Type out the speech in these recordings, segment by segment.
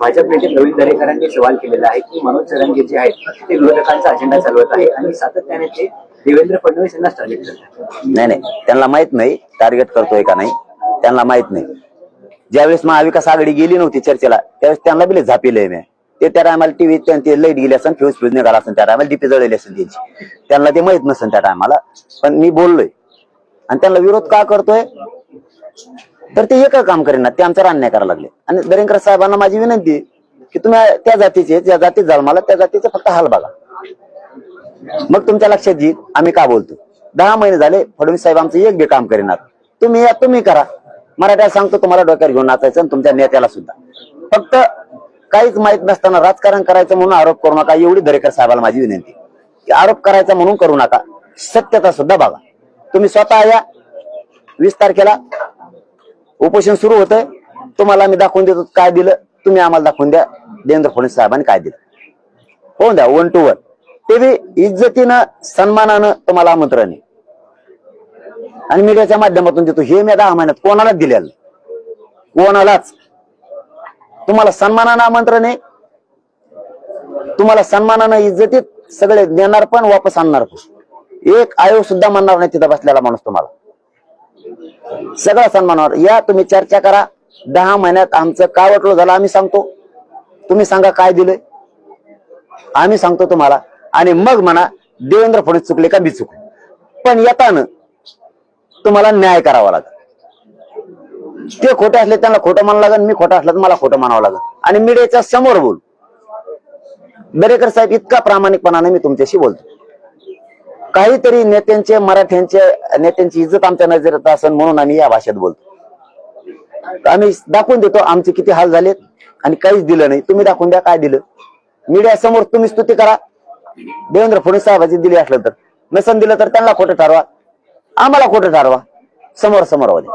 भाजप नेते प्रवीण दरेकरांनी सवाल केलेला आहे की मनोज जरांगे जे आहेत ते विरोधकांचा अजेंडा चालवत आहे आणि सातत्याने ते देवेंद्र फडणवीस यांना टार्गेट करतात. नाही, त्यांना माहित नाही टार्गेट करतोय का नाही, त्यांना माहित नाही. ज्यावेळेस महाविकास आघाडी गेली नव्हती चर्चेला त्यावेळेस त्यांना बिले झापिले मी ते त्या टायमाला टीव्ही ते लाईट गेली असेल, फ्यूज निघाला असेल, त्या टायमाला डीपी जळलेली असेल त्यांची, त्यांना ते माहित नसेल त्या टायमाला. पण मी बोललोय आणि त्यांना विरोध का करतोय तर ते एक काम करेना, ते आमच्यावर अन्याय करायला लागले. आणि दरेकर साहेबांना माझी विनंती की तुम्ही त्या जातीचे ज्या जातीत जाल मला त्या जातीचे फक्त हाल बघा, मग तुमच्या लक्षात येईल आम्ही का बोलतो. 10 महिने झाले फडणवीस साहेब आमचं एक बी काम करेनात. तुम्ही या तुम्ही करा, मराठ्याला सांगतो तुम्हाला डोक्यावर घेऊन नाचायचं आणि तुमच्या नेत्याला सुद्धा. फक्त काहीच माहित नसताना राजकारण करायचं म्हणून आरोप करू नका, एवढी दरेकर साहेबाला माझी विनंती. की आरोप करायचा म्हणून करू नका, सत्यता सुद्धा बघा. तुम्ही स्वतः या 20 तारखेला उपोषण सुरू होतंय, तुम्हाला आम्ही दाखवून देतो काय दिलं, तुम्ही आम्हाला दाखवून द्या देवेंद्र फडणवीस साहेबांनी काय दिलं. होऊन द्या 1 to 1, ते बी इज्जतीनं सन्मानानं तुम्हाला आमंत्रण आहे. आणि मीडियाच्या माध्यमातून देतो हे मी 10 महिन्यात कोणालाच दिलेलं, कोणालाच. तुम्हाला सन्मानानं आमंत्रण आहे, तुम्हाला सन्मानानं इज्जतीत सगळे देणार पण वापस आणणार पण. एक आयोग सुद्धा म्हणणार नाही तिथं बसलेला माणूस तुम्हाला, सगळं सन्मानावर या. तुम्ही चर्चा करा. 10 महिन्यात आमचं काय वाटलं झालं आम्ही सांगतो, तुम्ही सांगा काय दिलंय आम्ही सांगतो तुम्हाला. आणि मग म्हणा देवेंद्र फडणवीस चुकले का मी चुकले, पण येताना तुम्हाला न्याय करावा लागेल. ते खोटे असले त्यांना खोटं म्हणावं लागेल, मी खोटं असलं तर मला खोटं म्हणावं लागेल. आणि मीडियाच्या समोर बोल. दरेकर साहेब इतका प्रामाणिकपणाने मी तुमच्याशी बोलतो. काहीतरी नेत्यांचे नेत्यांची इज्जत आमच्या नजरेत असेल म्हणून आम्ही या भाषेत बोलतो. आम्ही दाखवून देतो आमचे किती हाल झालेत आणि काहीच दिलं नाही. तुम्ही दाखवून द्या काय दिलं. मीडिया समोर तुम्ही स्तुती करा, देवेंद्र फडणवीस साहेबांची दिली असलं तर. नसन दिलं तर त्यांना खोटं ठरवा, आम्हाला खोटं ठरवा, समोर होते.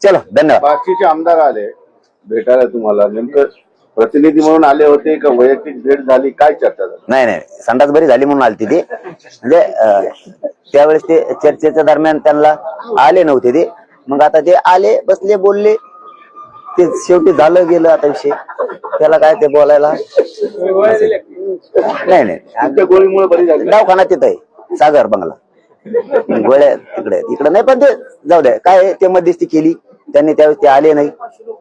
चलो धन्यवाद. बाकीचे आमदार आले भेटायला तुम्हाला, नेमकं प्रतिनिधी म्हणून आले होते का वैयक्तिक भेट झाली, काय चर्चा झाली? नाही, संडास बरी झाली म्हणून आलती ते. म्हणजे त्यावेळेस ते चर्चेच्या दरम्यान त्यांना आले नव्हते ते. मग आता ते आले, बसले, बोलले, ते शेवटी झालं गेलं आता विषय. त्याला काय ते बोलायला नाही. गोळीमुळे बरी झाली. दवाखाना तिथं आहे, सागर बंगला. गोळ्या तिकडे नाही, पण ते जाऊ द्या. काय ते मध्यस्थी केली त्यांनी, त्यावेळेस ते आले नाही.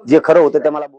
जे खरं होतं ते मला